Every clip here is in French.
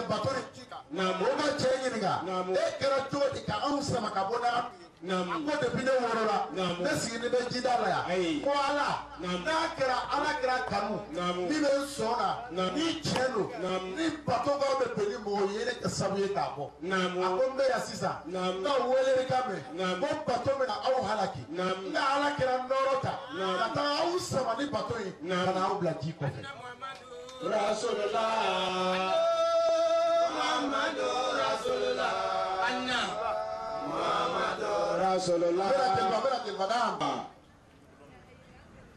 bateau de Tika. Namoga Chenga. Ekera Toti Kausama Kabona. Ko depuis ne worola ne sigini be jidala ya wala nakra anakra kanu ni be sona ni chelo ni patoga be peli mo yele ka sabuye ka bo akombe ya sisa na wele kame bo patome na au halaki na halakira norota na ta au sama ni patoi na au blaki ko Rasulullah Muhammadu Rasulullah anna Rasulullah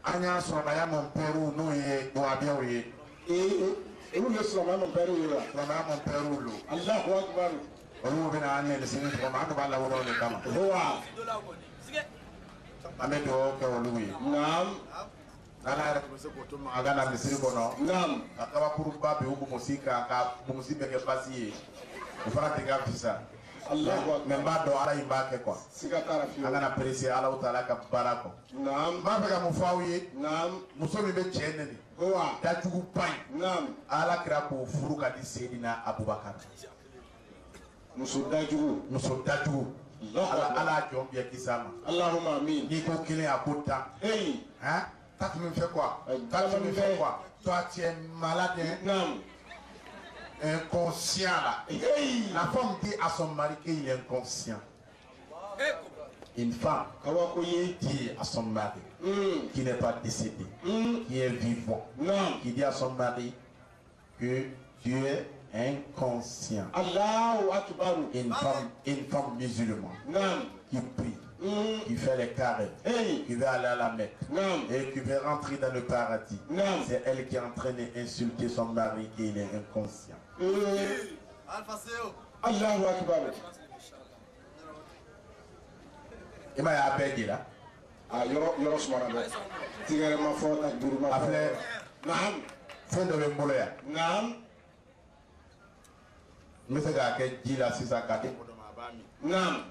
anya sona ya mon peru no ye do abia we elu le sona mon peru yo sona mon peru lo Allahu akbar olu bina anya le sini ko ma ba la woro le kama huwa ame do ke olu wi nam ala ra ko se ko to ma aga na le sini ko no nam akaba kuruba be ubu musika ka musika ke pasi e fara te ga visa Allahu akbar memba do ala ibake kwa sika tarafi ana presi ala utala ka barako naam ba be ga mufawiye naam musomi be chene ni wa tajugu pai naam ala kira ko furu ka di Seydina Abubakar muso dajugu ala jom bien kisama Allahumma amin ni ko kile akota hein ta tu me fais quoi toi tu es malade naam inconscient là. La femme dit à son mari qu'il est inconscient. Une femme dit à son mari qui n'est pas décédé, qui est vivant, qui dit à son mari que Dieu est inconscient. Allahu Akbar. Une femme musulmane qui prie, qui fait les carrés, qui veut aller à la Mecque et qui veut rentrer dans le paradis. C'est elle qui est en train d'insulter son mari et il est inconscient. Allahu Akbar. Il m'a appelé là. Ah, yoro smara do. Tigere ma fo ak duruma. Afle. Naam. Fo do be mboloya. Naam. Misega ke jila sisa kati ko do ma bami. Naam.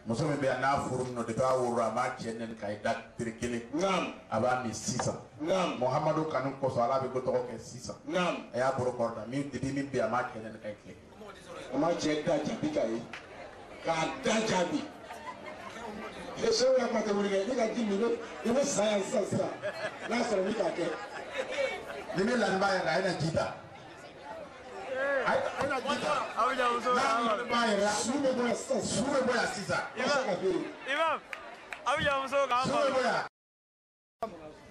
Muso me be na furu no de ba wura ma chenen kay dak tirikele. Naam. Aba mi 600. Naam. Muhammadu kanu ko sala be ko to ke 600. Naam. Aya boro korda mi de mi be ma chenen kay ke. Ma cheda jabi kay. Ka da jabi. Ese o ya ma te wuri ni ka jimi no. Ni science sa. Na so mi ka ke. Ni me lan ba ya ga ina jita. Aina jita. Awija uso. Na ba ya sume boya sisa. Imam. Awija uso ka ma. Sume boya.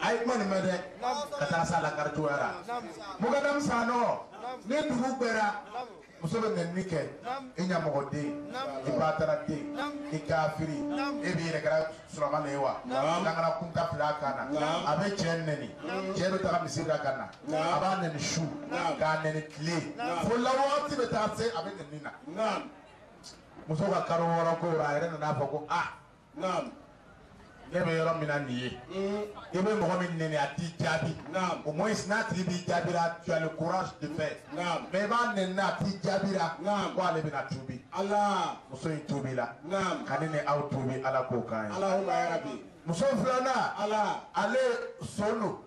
Ay man mede kata sala kartu ara. Mugadam sano. Ne dugu bera. Muso be nike inya mogode ibatara de ikafiri ebi rekara sulama lewa ngana kunta plakana abe chenneni chero tara misira kana abane ni shu kana ni kle folawati betase abe nina muso ka karo wora ko ra ere na foko nam nebe yoro mina niye ebe mo min nene ati jabi au moins na tribi jabira tu as le courage de faire mais ba nena ati jabira ko ale bina tubi Allah muso in tubi la kanene au tubi ala ko kan Allahumma ya rabbi muso flana ala ale sono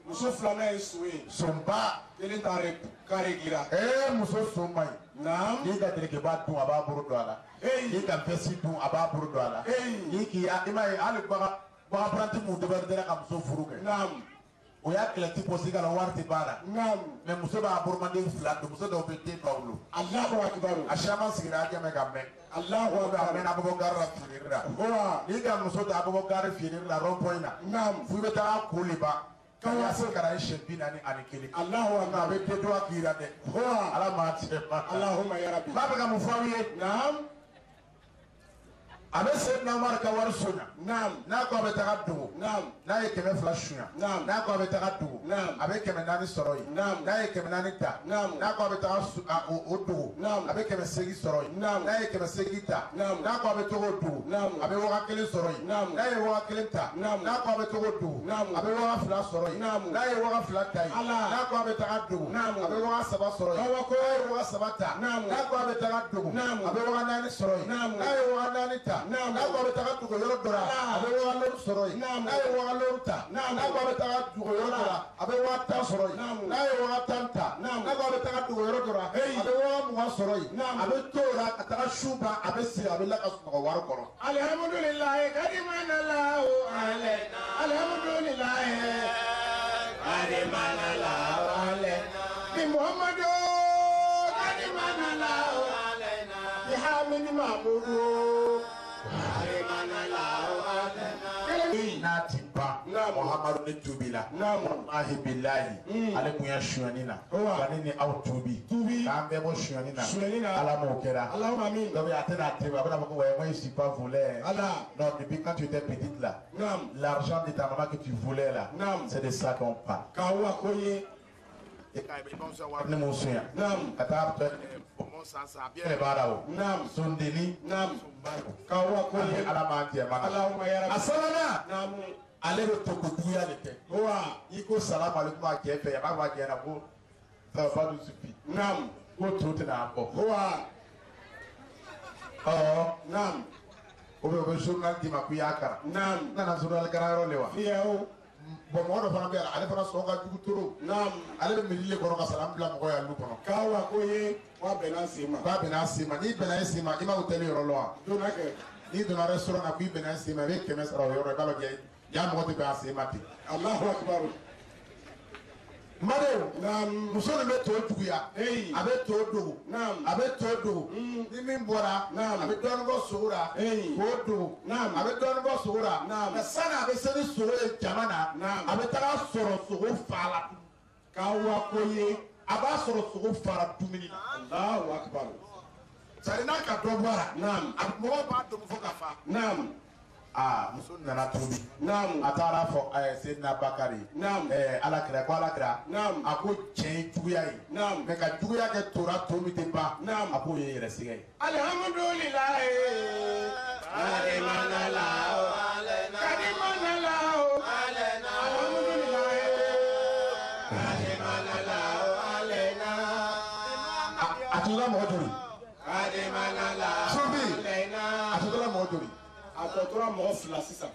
muso flana eswe somba ele tare kare gira muso somai ni da tere ke ba dun aba buru do ala ni da pesi dun aba buru do ala ni ki ya imai ale baga pranti mu de berdera ka muso furu ke o ya kleti posi kala warti bara me muso ba buru mande flat muso do be te bawlo Allahu akbar ashama sigira jame gamme Allahu akbar me na bobo garra firira ni ga muso da bobo garra firira rompoina fu be ta kuliba kaya sekara shebina ni anikili Allahu akbar be te do akira de ala ma tsema Allahumma ya rabbi baba ga mufawiye abe Seydina Umar ka war sunya na ko be taga dugu na ye keme flash sunya na ko be taga dugu abe keme nani soroi na ye keme nani ta na ko be taga o dugu abe keme segi soroi na ye keme segi ta na ko be togo dugu abe waka kele soroi na ye waka kele ta na ko be togo dugu abe waka fla soroi na ye waka fla ta na ko be taga dugu abe waka saba soroi na ko ye waka saba ta na ko be taga dugu abe waka nani soroi na ye waka nani ta na ko be taga dugu yoro dora abe waka lor soroi na ye waka lor ta na ko be taga dugu yoro dora abe waka ta soroi na ye waka tanta na ko be taga dugu yoro dora abe wa mu asoro yi abe tora atara shuba abe sira abe la ka so waro koro alhamdulillah kadimana la o alena alhamdulillah kadimana la o alena bi muhammadu kadimana la o alena bi hamini mamudu kadimana la o alena nati ba muhammadu ne tubila wallahi billahi ale kun ya shuyani na wani ni aw tubi k'an bɛɛ bɔ shuyani na ala m'o kɛra donc a tɛna tɛmɛ a bɛna fɔ ko ouais moi je suis pas voleur non depuis quand tu étais petite là l'argent de ta maman que tu volais là c'est de ça qu'on parle ne m'o sonya ka taa bon sansa bien le barao sondeni ala ma kɛ mana a sabanan ale bɛ to ko juguya de kɛ i ko salamu alaikum a cɛ fɛ a b'a fɔ a cɛ ɲɛna ko ça va pas nous suffire ko to tɛna bɔ o bɛ journal d'i ma k'i y'a kara n nana journal karayɔrɔ le wa bon mɔgɔ dɔ fana bɛ yan ale fana sɔn ka jugu toro ale bɛ mili le kɔnɔ ka salamu bila mɔgɔ ya lu kɔnɔ k'awa ko ye k'a bɛnna sen ma n'i bɛnna e sen ma i ma hôtel yɔrɔ lɔ wa n'i donna restaurant na k'i bɛnna e sen ma i bɛ 100 sara o yɔrɔ i b'a dɔn kɛ yan mɔgɔ tɛ bɛn a sen ma ten Allahu Akbar Madew muso nin bɛ to juguya a bɛ to dogo a bɛ to dogo ni min bɔra a bɛ dɔɔnin bɔ sogo la k'o dogo a bɛ dɔɔnin bɔ sogo la mɛ sani a bɛ se ni sogo ye jama na a bɛ taga sɔrɔ sogo fa la k'a wa ko ye a b'a sɔrɔ sogo fara dumuni na Allahu Akbar sari n'a ka dɔ bɔra a mɔgɔw b'a dogo fo ka fa muso nana tubi a taara fɔ Seydina Bakari alakira ko alakira a ko cɛ ye juguya ye mɛ ka juguya kɛ tora to min tɛ ban a k'o ye yɛrɛ sigɛ ye alihamudulilayi kadimana la o kadimana la o alihamudulilayi kadimana la o alena a tun la mɔgɔ joli kadimana la o alena a tun la mɔgɔ joli a tɔtora mɔgɔ fila sisan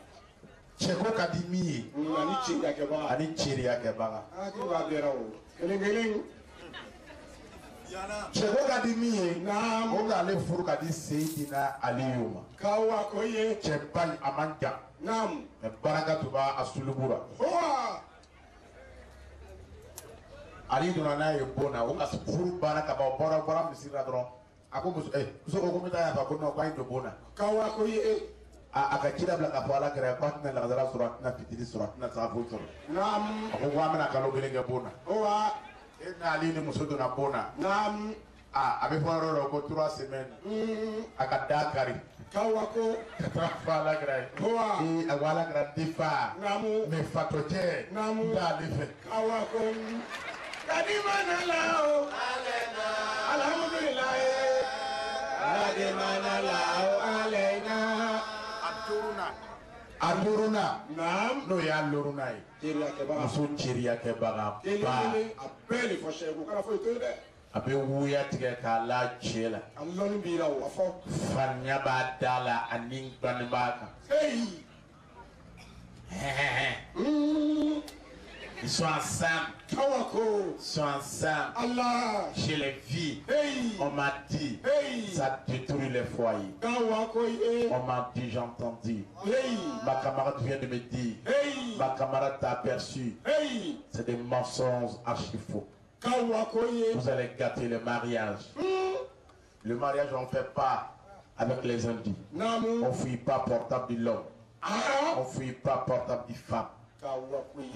cɛko ka di min ye ani ceriya kɛbaga hakili b'a bɛɛ la o kelen kelen cɛko ka di min ye o bɛ ale furu ka di Seydina Aliyu ma k'awa ko ye cɛ bali a man jan mɛ baraka tun b'a sulubu la Ali donna n'a ye bon na o ka furu banna ka ban o bɔra misiri la dɔrɔn a ko muso ko ko n bɛ taa yan fɛ ko non k'a ye don bon na k'awa ko ye a ka ci dabila k'a fɔ ala kɛra k'a tɛna lakasara sɔrɔ a tɛna fitiri sɔrɔ a tɛna saga foyi sɔrɔ a ko k'an bɛna kalo kelen kɛ bon na e n'ale ni muso donna bon na a bɛ fɔ yɔrɔ dɔ ko 3 semaines a ka da kari k'awa ko ka taa fɔ ala kɛra ye a ko ala kɛra den fa mɛ fatɔ cɛ n t'ale fɛ k'awa ko kadimana la o alhamdulilayi kadimana la o alena a loruna n'o y'a loruna ye muso ceriya kɛbaga ba a bɛɛ de fɔ sɛko kana foyi to ye dɛ a bɛ wuya tigɛ k'a la cɛ la a lɔnni b'i la o a fɔ farinya b'a da la ani gbani b'a kan ils sont ensemble. Ils sont ensemble. Allah. Chez les filles. On m'a dit. Ça détruit les foyers. On m'a dit, j'ai entendu. Ma camarade vient de me dire. Ma camarade t'a aperçu. C'est des mensonges archi faux. Vous allez gâter le mariage. Le mariage, on ne fait pas avec les Indiens. On ne fouille pas portable de l'homme. On ne fouille pas portable de femme.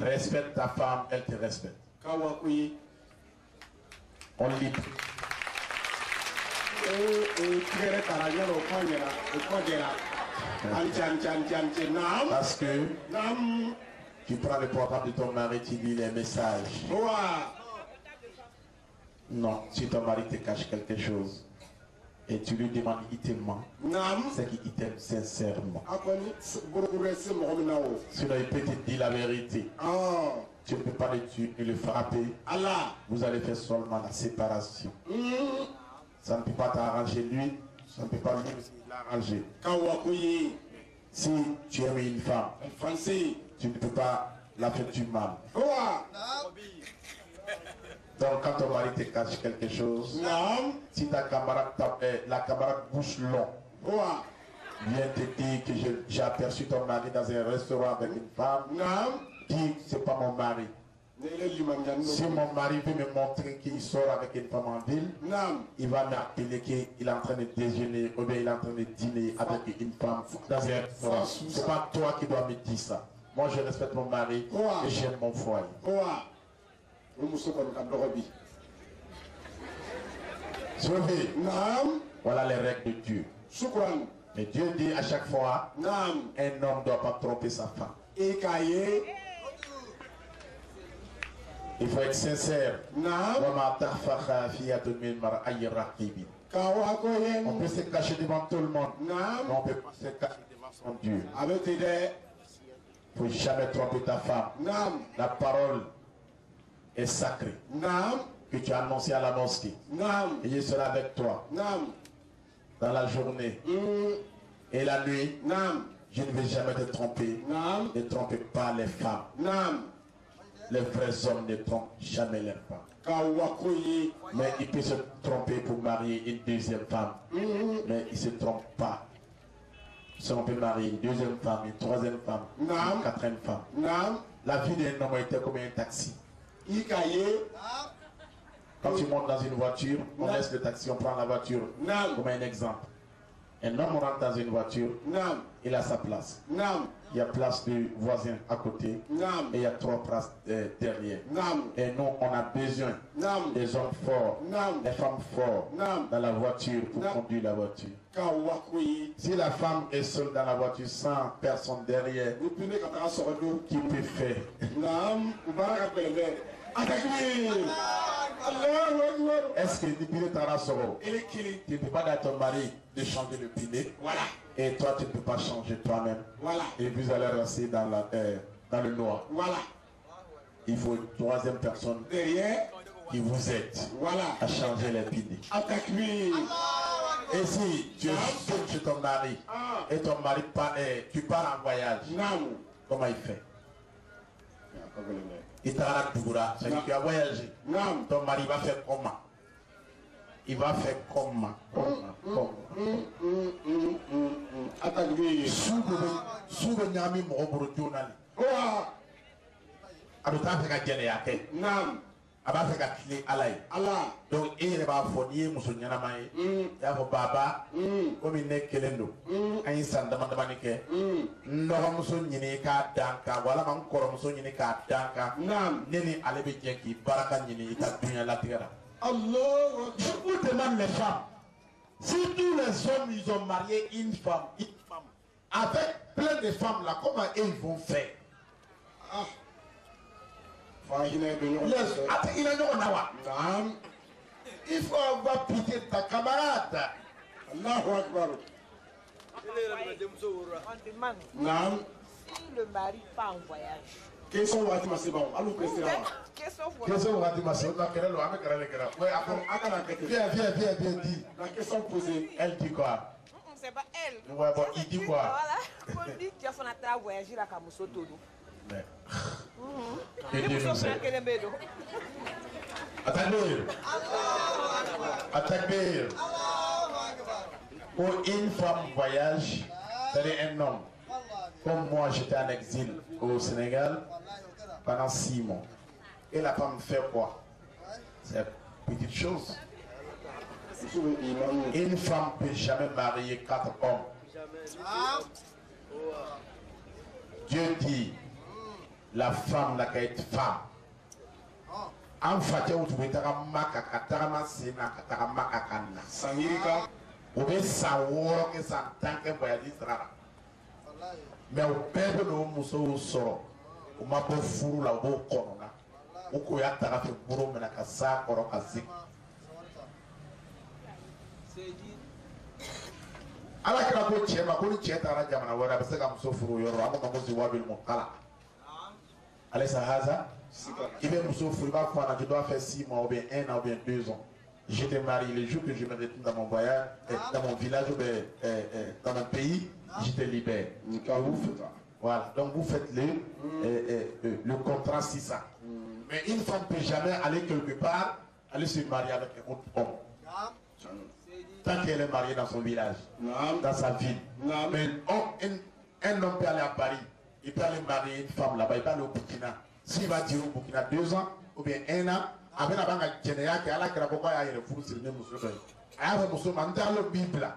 Respecte ta femme, elle te respecte. On lit. Parce que tu prends le portable de ton mari, tu lis les messages. Non, si ton mari te cache quelque chose et tu lui demandes, il te ment, c'est qu'il t'aime sincèrement. Sinon, il peut te dire la vérité. Tu ne peux pas le tuer ni le frapper. Vous allez faire seulement la séparation. Ça ne peut pas t'arranger lui, ça ne peut pas lui l'arranger. Si tu aimes une femme, tu ne peux pas la faire du mal. Donc quand ton mari te cache quelque chose, si ta camarade la camarade bouche long, vient te dire que j'ai aperçu ton mari dans un restaurant avec une femme, dis c'est pas mon mari. Si mon mari veut me montrer qu'il sort avec une femme en ville, il va m'appeler qu'il est en train de déjeuner ou bien il est en train de dîner avec une femme dans un restaurant. C'est pas toi qui dois me dire ça. Moi je respecte mon mari et j'aime mon foyer. Voilà les règles de Dieu. Mais Dieu dit à chaque fois, un homme ne doit pas tromper sa femme. Il faut être sincère. On peut se cacher devant tout le monde. Mais on ne peut pas se cacher devant son Dieu. Il ne faut jamais tromper ta femme. La parole est sacrée. Que tu as annoncé à la mosquée. Et je serai avec toi. Dans la journée. Et la nuit. Je ne vais jamais te tromper. Ne trompez pas les femmes. Les vrais hommes ne trompent jamais leurs femmes. Mais il peut se tromper pour marier une deuxième femme. Mais il ne se trompe pas. Si on peut marier une deuxième femme, une troisième femme, une quatrième femme. La vie d'un homme était comme un taxi. Quand tu montes dans une voiture, on laisse le taxi, on prend la voiture comme un exemple. Un homme rentre dans une voiture, il a sa place. Il y a place du voisin à côté et il y a 3 places derrière. Et nous, on a besoin des hommes forts, des femmes fortes dans la voiture pour conduire la voiture. Si la femme est seule dans la voiture sans personne derrière, qui peut faire? Est-ce que depuis le Tarasoro, tu ne peux pas dire à ton mari de changer le pinet? Et toi, tu ne peux pas changer toi-même. Et vous allez rester dans le noir. Il faut une troisième personne qui vous aide à changer les pinets. Et si tu es seul chez ton mari et ton mari tu pars en voyage, comment il fait? Il t'a c'est-à-dire tu as voyagé. Ton mari va faire comment? Il va faire comment? Souvent, Nyami Moroboro Jonali. Aduta fait qu'à Djeneyate. Aba fait qu'à Kile Alaï. Donc, il va fournier Moussounyana Maï. Il va Baba, comme il n'est qu'Elendo. Un Sandamandamanike. Nora Moussounyini ka Danka. Voilà, encore Moussounyini ka Danka. Nini Alebidjeki, Baraka Nini, Tatunya Latira. Je vous demande les femmes. Si tous les hommes ils ont marié une femme, avec plein de femmes là, comment ils vont faire? Il faut avoir pitié de ta camarade. Allahu Akbar. On demande si le mari part en voyage. Question c'est bon. Allô, question. Viens, dis. La question posée, elle dit quoi? C'est pas elle. Ouais, bon, il dit quoi? Voilà. On dit que tu as voyagé à Kamusoto. Mais. Attendez. Pour une femme voyage, c'est un homme. Comme moi, j'étais en exil au Sénégal pendant 6 mois. Et la femme fait quoi? C'est une petite chose. Une femme ne peut jamais marier 4 hommes. Dieu dit, la femme n'a qu'à être femme. En fait, où tu veux mais au père de Mousso sort, au mapo fou la beau corona, au koyata fait bourreau menacassa or kazik. ala kira ko cɛ ma ko ni cɛ taara jamana wɛrɛ a bɛ se ka muso furu yɔrɔ an ko ma ko ziwabil mukala alaysa haza i bɛ muso furu i b'a fɔ a na tu dois faire 6 mois ou bien 1 an ou bien 2 ans. Je te marie le jour que je me retourne dans mon voyage, dans mon village ou dans mon pays, je te libère. Voilà, donc vous faites le contrat 6 ans. Mais une femme ne peut jamais aller quelque part, aller se marier avec un autre homme. Tant qu'elle est mariée dans son village, dans sa ville. Mais un homme peut aller à Paris, il peut aller marier une femme là-bas, il peut aller au Burkina. S'il va dire au Burkina 2 ans ou bien 1 an, avec la banque générale qui a la crapauda, il y a le fou sur le musulman. Il y a un musulman dans la Bible.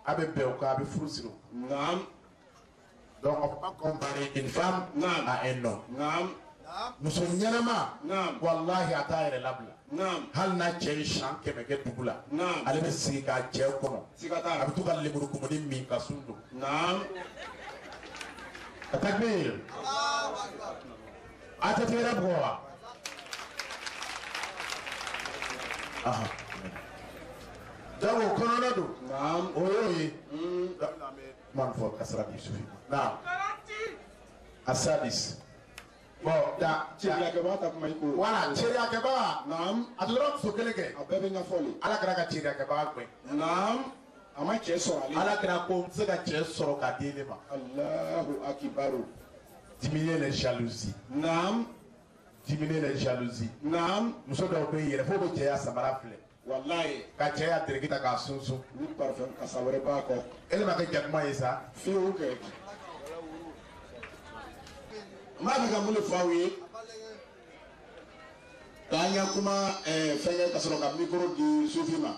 Avec Béoka, avec fou sur le. Donc on ne peut pas comparer une femme à un homme. Nous sommes Yanama. Wallahi ata est là. Hal na chéri chant que me get bugula. Allez me sika chéri kono. Avec tout le libro comme dit mi kasundo. Atakbir. Atakbir abroa. Ah. Dawo kono na do. Naam. Oyoyi. Man for kasra bi sufi. Naam. Asadis. Bon, voilà, Thierry Akeba. Nam. Adolphe Sokeleke. Abebe Foli. Ala kara ka Thierry Akeba kwe. Nam. Ama Cheso Ali. Ala kara ko se ka Cheso ka dele ma. Allahu Akbar. Diminuer les jalousies. Nam. Diminuer les jalousies. Nam. Muso da ko yere fo ko Thierry Samara fle. Wallahi. Ka Thierry Adrikita ka sunsu. Ni parfum ka sawere ba ko. Ele ma ka jakma yesa. Fi o ke. Mama ka mule fawe kanya kuma fenge ka soro ka micro di sufima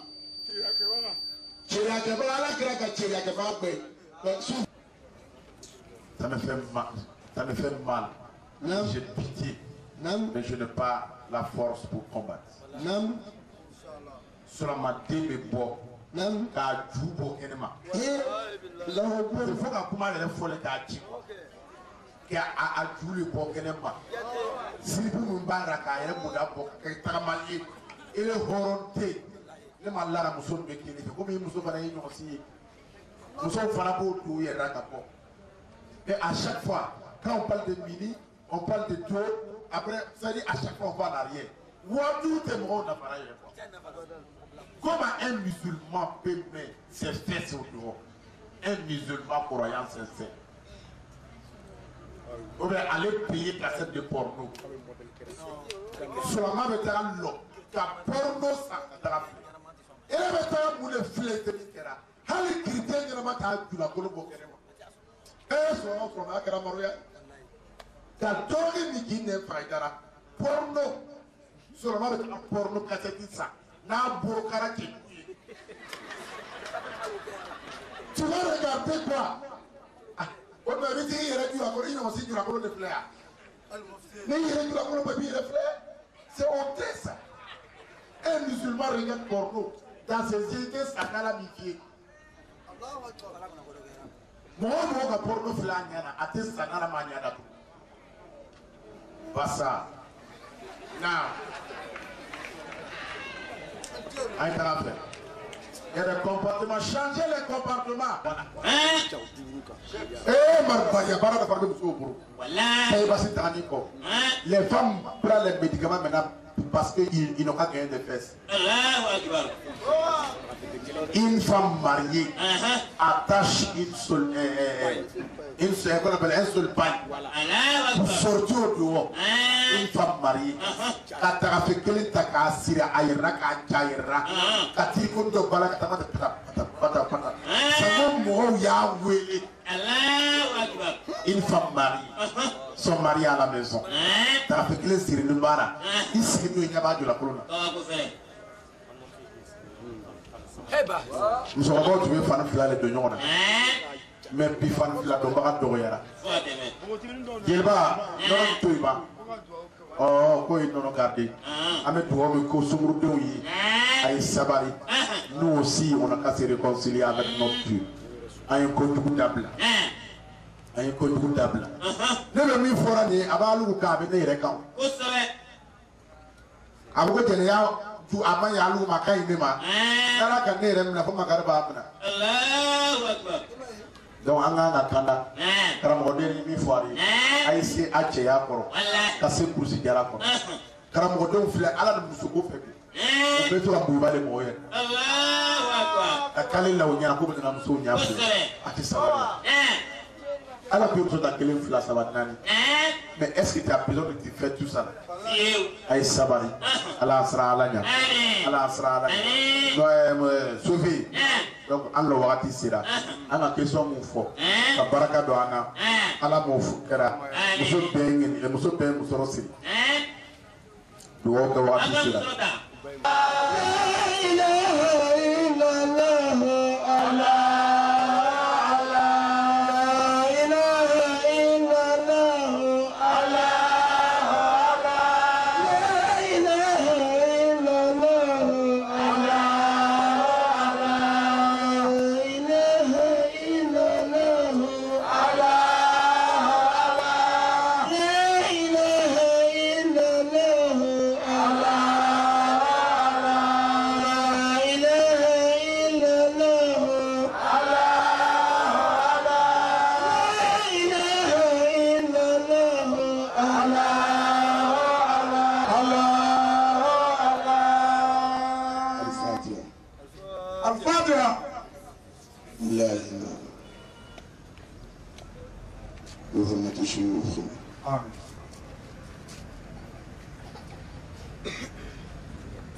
Thierry Akeba ala kira ka Thierry Akeba pe ça me fait mal j'ai pitié mais je n'ai pas la force pour combattre sur ma débé bo ka jubo enema il faut ka kuma le folle ka ci a Julie Bokenema. Si vous m'embarquez à un Bouddha Bok, Taramali, et le Horonté, le Malara Mousson Bekini, comme il nous a dit aussi. Nous sommes Farabo tout et Rakapo. Et à chaque fois, quand on parle de mini, on parle de tout, après, ça dit à chaque fois on va en arrière. Où tout est mort dans pareil. Comment un musulman peut mettre ses fesses au dehors? Un musulman croyant sincère. On va aller payer cassette de porno. Seulement avec un lot. Car porno, ça va et là, maintenant, vous le faites, etc. Les critères de la bataille de la Colombo. Et son from Akara Moria. Car Tori Mikine Faidara. Porno. Seulement avec un porno cassette, ça. N'a Burokara qui. Tu vas regarder quoi? On m'a dit qu'il y a aussi du racolon de fleurs. Mais il y a du racolon de fleurs. C'est honteux ça. Un musulman regarde porno. Dans ses yeux, ça n'a la mitié. Moi, je porno fleurs. Athée, ça n'a la manière. Pas ça. Non. Aïe, il y a des comportements, changer les comportements. Les femmes prennent les médicaments maintenant parce qu'ils n'ont pas gagné de fesses. Une femme mariée attache un seul pain pour sortir au dehors. Une femme mariée, quand tu as fait que tu as assuré à Ira, quand tu une femme mariée, son mari à la maison. Tu as fait que les Syriens ne barrent. Ici, nous n'avons pas de la colonne. Nous avons trouvé une femme qui a les deux noms. Mais puis fan la domba doyara yelba non toiba oh ko non garder ame to me ko sumru do yi ay sabari nous aussi on a qu'à se réconcilier avec notre Dieu ay ko dugudabla ay ko dugudabla ne le mi fora ni abalu ka be ne rekan ko sabe abugo tele ya tu amanya alu makai ne ma dara kan ne rem na fa magarba abna Allahu akbar. Donc an ka kanda karamɔgɔden ni min fɔ a ye a ye se a cɛya kɔrɔ ka se kurusi jara kɔrɔ karamɔgɔdenw filɛ ala ni musoko fɛ bi o bɛ to ka muguba de mɔgɔ ye ka k'ale la o ɲɛna ko bɛ nana musow ɲɛ filɛ a tɛ sabali ala k'o muso ta 1 2 3 4 5 Mais est-ce que tu as besoin de te faire tout ça? Aïe Sabari, Allah sera à l'agna. Allah sera à l'agna. Sophie, donc on le voit ici là. On a question mon fort. La baraka doana. Allah mon fou kera. Muso beng et muso beng muso rossi. Le voit ici là.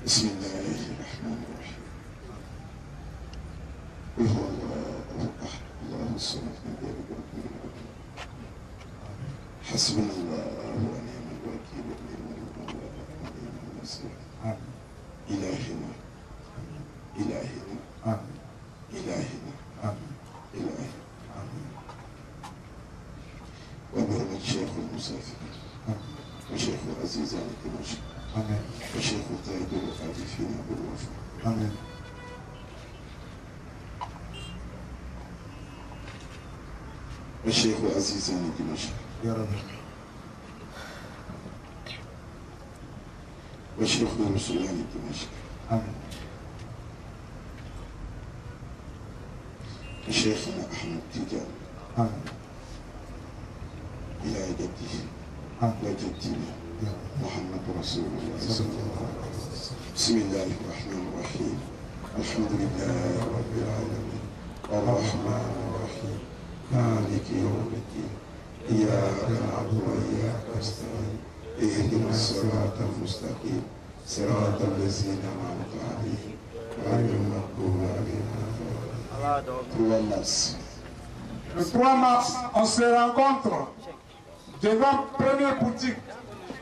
بسم الله الرحمن الرحيم. هو الله احد الله الصمد لم يلد ولم يولد. حسبنا الله ونعم الوكيل ونعم المولى ونعم النصير. إلهنا إلهنا إلهنا إلهنا وبرم الشيخ المسافر وشيخ عزيز على دمشق وشيخ طيب العارفين بالوفاء. آمين. وشيخ عزيز على دمشق يا رب. وشيخ الرسول على دمشق. آمين. وشيخنا أحمد تيجان. آمين. إلى جده وجدنا محمد رسول الله صلى الله عليه وسلم. بسم الله الرحمن الرحيم. الحمد لله رب العالمين الرحمن الرحيم مالك يوم الدين إياك نعبد وإياك نستعين اهدنا الصراط المستقيم صراط الذين أنعمت عليهم غير المغضوب عليهم. Le 3 mars, on se rencontre devant première boutique.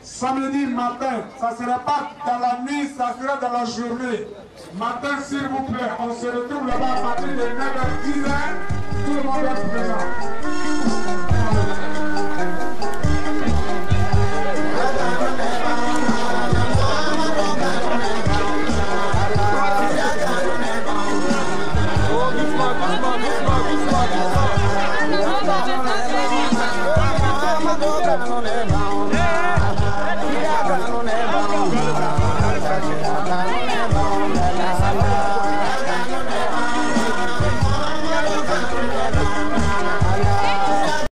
Samedi matin, ça ne sera pas dans la nuit, ça sera dans la journée. Matin, s'il vous plaît, on se retrouve là-bas à partir de 9h-10h. Tout le monde est présent.